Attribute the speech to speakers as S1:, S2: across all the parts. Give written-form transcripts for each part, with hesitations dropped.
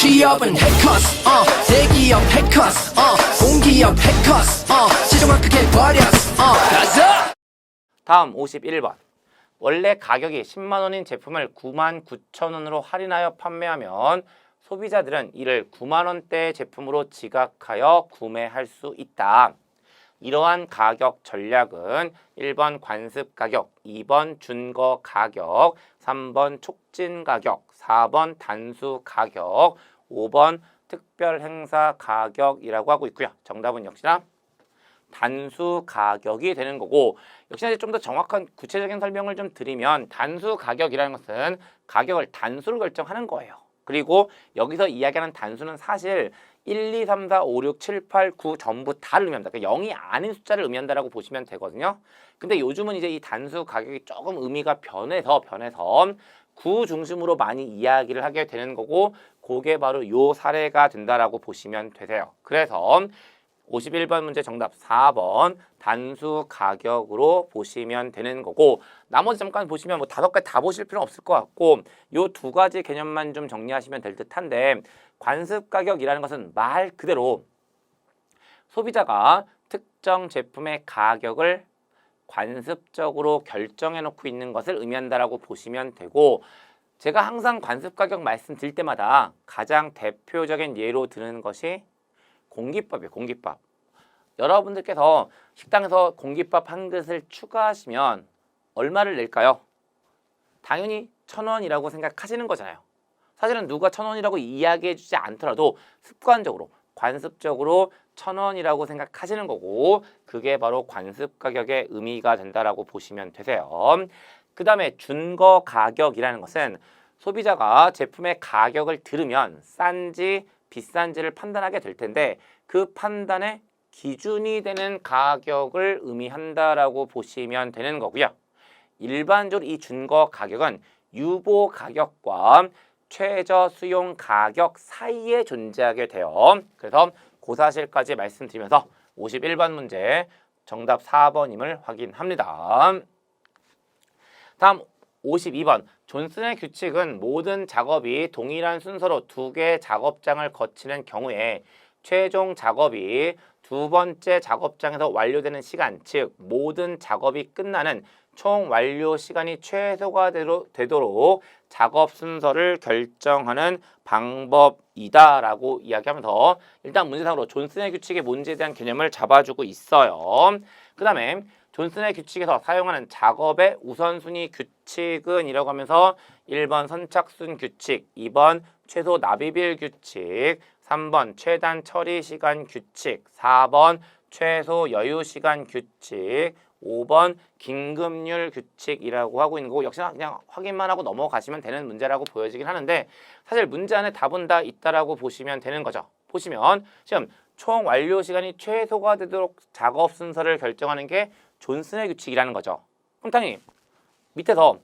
S1: 취업은 해커스 대기업 해커스 공기업 해커스 최종을 크게 버렸어 가자.
S2: 다음 51번. 원래 가격이 10만 원인 제품을 99,000원으로 할인하여 판매하면 소비자들은 이를 9만 원대 제품으로 지각하여 구매할 수 있다. 이러한 가격 전략은 1번 관습 가격, 2번 준거 가격, 3번 촉진 가격, 4번 단수 가격, 5번 특별 행사 가격이라고 하고 있고요. 정답은 역시나 단수 가격이 되는 거고, 역시나 좀 더 정확한 구체적인 설명을 좀 드리면 단수 가격이라는 것은 가격을 단수로 결정하는 거예요. 그리고 여기서 이야기하는 단수는 사실 1, 2, 3, 4, 5, 6, 7, 8, 9 전부 다를 의미합니다. 그러니까 0이 아닌 숫자를 의미한다라고 보시면 되거든요. 근데 요즘은 이제 이 단수 가격이 조금 의미가 변해서 9 중심으로 많이 이야기를 하게 되는 거고, 그게 바로 요 사례가 된다라고 보시면 되세요. 그래서 51번 문제 정답 4번 단수 가격으로 보시면 되는 거고, 나머지 잠깐 보시면 뭐 5가지 다 보실 필요는 없을 것 같고, 요 2가지 개념만 좀 정리하시면 될 듯한데, 관습 가격이라는 것은 말 그대로 소비자가 특정 제품의 가격을 관습적으로 결정해 놓고 있는 것을 의미한다라고 보시면 되고, 제가 항상 관습 가격 말씀드릴 때마다 가장 대표적인 예로 드는 것이 공깃밥이에요. 공깃밥. 여러분들께서 식당에서 공깃밥 한 그릇을 추가하시면 얼마를 낼까요? 당연히 1,000원이라고 생각하시는 거잖아요. 사실은 누가 1,000원이라고 이야기해 주지 않더라도 습관적으로 관습적으로 1,000원이라고 생각하시는 거고, 그게 바로 관습 가격의 의미가 된다라고 보시면 되세요. 그 다음에 준거 가격이라는 것은 소비자가 제품의 가격을 들으면 싼지 비싼지를 판단하게 될 텐데, 그 판단의 기준이 되는 가격을 의미한다라고 보시면 되는 거고요. 일반적으로 이 준거 가격은 유보 가격과 최저 수용 가격 사이에 존재하게 돼요. 그래서 그 사실까지 말씀드리면서 51번 문제 정답 4번임을 확인합니다. 다음 52번. 존슨의 규칙은 모든 작업이 동일한 순서로 2개의 작업장을 거치는 경우에 최종 작업이 2번째 작업장에서 완료되는 시간, 즉 모든 작업이 끝나는 총 완료 시간이 최소가 되도록 작업 순서를 결정하는 방법이다 라고 이야기하면서, 일단 문제상으로 존슨의 규칙이 뭔지에 대한 개념을 잡아주고 있어요. 그 다음에 존슨의 규칙에서 사용하는 작업의 우선순위 규칙은 이라고 하면서 1번 선착순 규칙, 2번 최소 납입일 규칙, 3번 최단 처리 시간 규칙, 4번 최소 여유 시간 규칙, 5번 긴급률 규칙이라고 하고 있는 거고, 역시나 그냥 확인만 하고 넘어가시면 되는 문제라고 보여지긴 하는데, 사실 문제 안에 답은 다 있다라고 보시면 되는 거죠. 보시면 지금 총 완료 시간이 최소가 되도록 작업 순서를 결정하는 게 존슨의 규칙이라는 거죠. 그럼 당연히 밑에서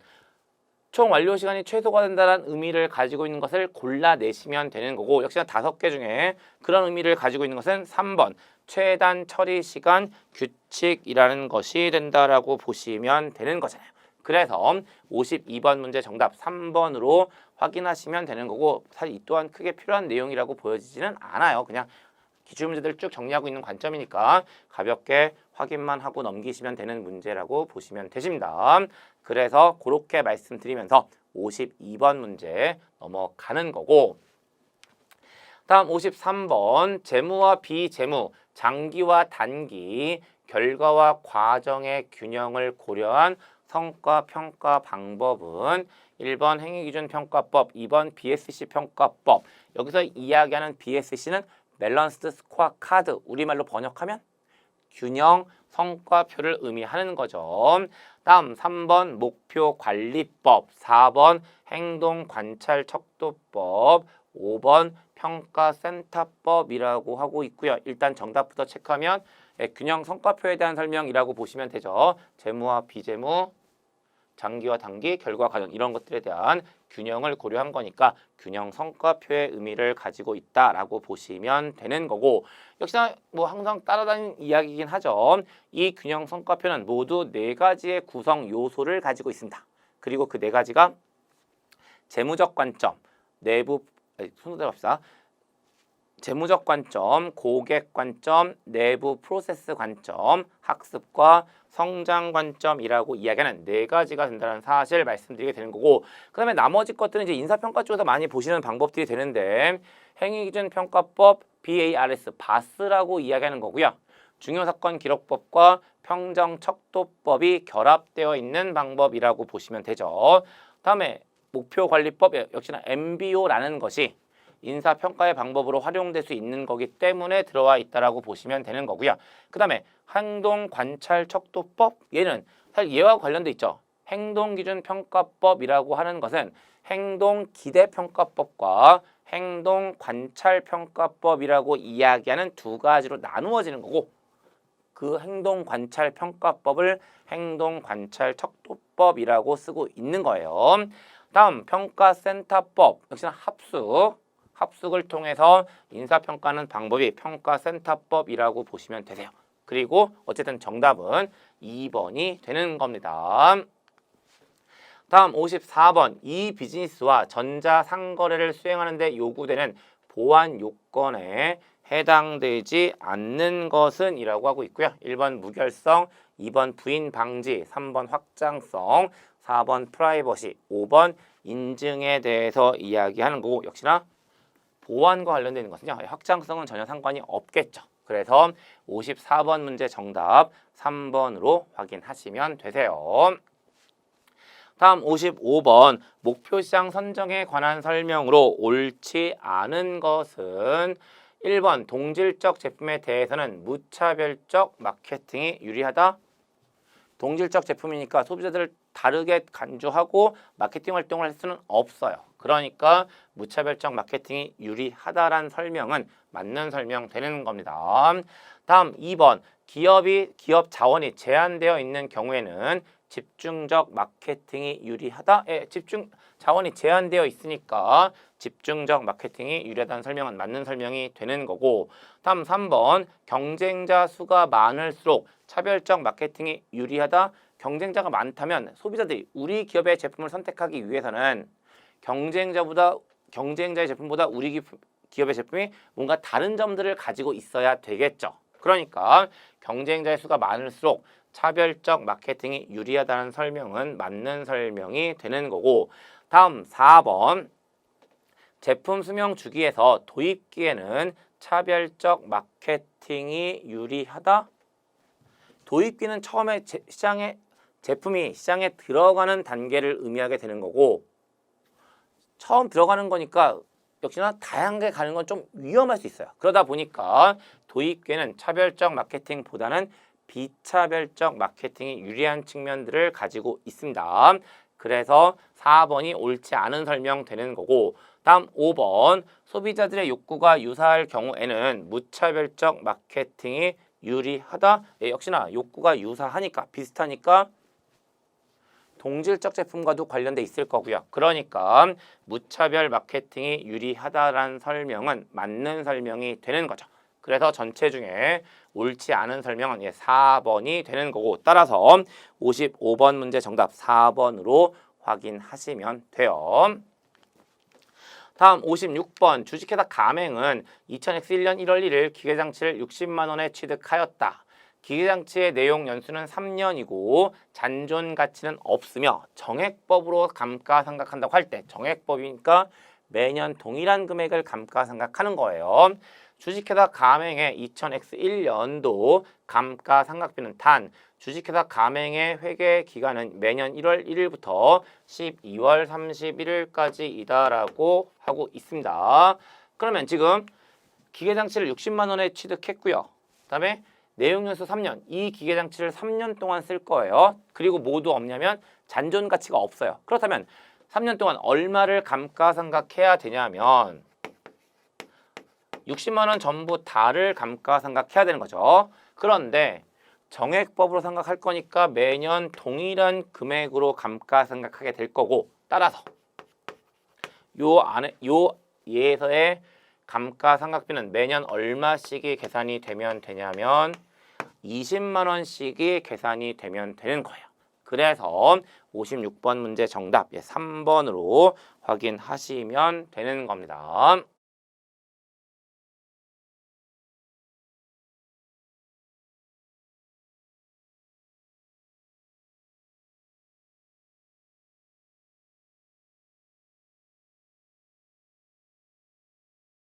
S2: 총 완료 시간이 최소가 된다는 의미를 가지고 있는 것을 골라내시면 되는 거고, 역시나 5개 중에 그런 의미를 가지고 있는 것은 3번 최단 처리 시간 규칙이라는 것이 된다라고 보시면 되는 거잖아요. 그래서 52번 문제 정답 3번으로 확인하시면 되는 거고, 사실 이 또한 크게 필요한 내용이라고 보여지지는 않아요. 그냥 기출문제들 쭉 정리하고 있는 관점이니까 가볍게 확인만 하고 넘기시면 되는 문제라고 보시면 되십니다. 그래서 그렇게 말씀드리면서 52번 문제 넘어가는 거고, 다음 53번 재무와 비재무, 장기와 단기, 결과와 과정의 균형을 고려한 성과 평가 방법은 1번 행위기준평가법, 2번 BSC 평가법. 여기서 이야기하는 BSC는 밸런스드 스코어 카드, 우리말로 번역하면 균형 성과표를 의미하는 거죠. 다음 3번 목표관리법, 4번 행동관찰척도법, 5번 평가센터법이라고 하고 있고요. 일단 정답부터 체크하면 균형 성과표에 대한 설명이라고 보시면 되죠. 재무와 비재무, 장기와 단기, 결과 과정, 이런 것들에 대한 균형을 고려한 거니까 균형 성과표의 의미를 가지고 있다라고 보시면 되는 거고, 역시나 뭐 항상 따라다니는 이야기이긴 하죠. 이 균형 성과표는 모두 4가지의 구성 요소를 가지고 있습니다. 그리고 그 4가지가 재무적 관점, 내부 순서대로 합시다. 재무적 관점, 고객 관점, 내부 프로세스 관점, 학습과 성장 관점이라고 이야기하는 네 가지가 된다는 사실 말씀드리게 되는 거고, 그 다음에 나머지 것들은 이제 인사평가 쪽에서 많이 보시는 방법들이 되는데, 행위기준평가법, BARS, BAS라고 이야기하는 거고요. 중요사건 기록법과 평정척도법이 결합되어 있는 방법이라고 보시면 되죠. 다음에 목표관리법, 역시나 MBO라는 것이 인사평가의 방법으로 활용될 수 있는 거기 때문에 들어와 있다라고 보시면 되는 거고요. 그 다음에 행동관찰척도법, 얘는 사실 얘와 관련돼 있죠. 행동기준평가법이라고 하는 것은 행동기대평가법과 행동관찰평가법이라고 이야기하는 두 가지로 나누어지는 거고, 그 행동관찰평가법을 행동관찰척도법이라고 쓰고 있는 거예요. 다음 평가센터법, 역시나 합숙을 통해서 인사평가하는 방법이 평가센터법이라고 보시면 되세요. 그리고 어쨌든 정답은 2번이 되는 겁니다. 다음 54번, 이 비즈니스와 전자상거래를 수행하는 데 요구되는 보안 요건에 해당되지 않는 것은 이라고 하고 있고요. 1번 무결성, 2번 부인 방지, 3번 확장성, 4번 프라이버시, 5번 인증에 대해서 이야기하는 거고, 역시나 보안과 관련되는 것은요, 확장성은 전혀 상관이 없겠죠. 그래서 54번 문제 정답 3번으로 확인하시면 되세요. 다음 55번, 목표시장 선정에 관한 설명으로 옳지 않은 것은 1번 동질적 제품에 대해서는 무차별적 마케팅이 유리하다. 동질적 제품이니까 소비자들을 다르게 간주하고 마케팅 활동을 할 수는 없어요. 그러니까 무차별적 마케팅이 유리하다란 설명은 맞는 설명 되는 겁니다. 다음 2번, 기업 자원이 제한되어 있는 경우에는 집중적 마케팅이 유리하다. 자원이 제한되어 있으니까 집중적 마케팅이 유리하다는 설명은 맞는 설명이 되는 거고, 다음 3번, 경쟁자 수가 많을수록 차별적 마케팅이 유리하다. 경쟁자가 많다면 소비자들이 우리 기업의 제품을 선택하기 위해서는 경쟁자의 제품보다 우리 기업의 제품이 뭔가 다른 점들을 가지고 있어야 되겠죠. 그러니까 경쟁자의 수가 많을수록 차별적 마케팅이 유리하다는 설명은 맞는 설명이 되는 거고, 다음 4번, 제품 수명 주기에서 도입기에는 차별적 마케팅이 유리하다. 도입기는 처음에 제품이 시장에 들어가는 단계를 의미하게 되는 거고, 처음 들어가는 거니까 역시나 다양하게 가는 건 좀 위험할 수 있어요. 그러다 보니까 도입기에는 차별적 마케팅보다는 비차별적 마케팅이 유리한 측면들을 가지고 있습니다. 그래서 4번이 옳지 않은 설명 되는 거고, 다음 5번, 소비자들의 욕구가 유사할 경우에는 무차별적 마케팅이 유리하다. 역시나 욕구가 유사하니까, 비슷하니까 동질적 제품과도 관련돼 있을 거고요. 그러니까 무차별 마케팅이 유리하다라는 설명은 맞는 설명이 되는 거죠. 그래서 전체 중에 옳지 않은 설명은 4번이 되는 거고, 따라서 55번 문제 정답 4번으로 확인하시면 돼요. 다음 56번, 주식회사 가맹은 2000X1년 1월 1일 기계장치를 60만 원에 취득하였다. 기계장치의 내용 연수는 3년이고 잔존 가치는 없으며 정액법으로 감가상각한다고 할 때, 정액법이니까 매년 동일한 금액을 감가상각하는 거예요. 주식회사 가맹의 2000X1년도 감가상각비는 단, 주식회사 가맹의 회계 기간은 매년 1월 1일부터 12월 31일까지이다라고 하고 있습니다. 그러면 지금 기계장치를 60만 원에 취득했고요. 그다음에 내용연수 3년, 이 기계장치를 3년 동안 쓸 거예요. 그리고 뭐도 없냐면 잔존 가치가 없어요. 그렇다면 3년 동안 얼마를 감가상각해야 되냐면 60만 원 전부 다를 감가상각해야 되는 거죠. 그런데 정액법으로 생각할 거니까 매년 동일한 금액으로 감가상각하게 될 거고, 따라서 요 예에서의 감가상각비는 매년 얼마씩이 계산이 되면 되냐면 20만 원씩이 계산이 되면 되는 거예요. 그래서 56번 문제 정답 3번으로 확인하시면 되는 겁니다.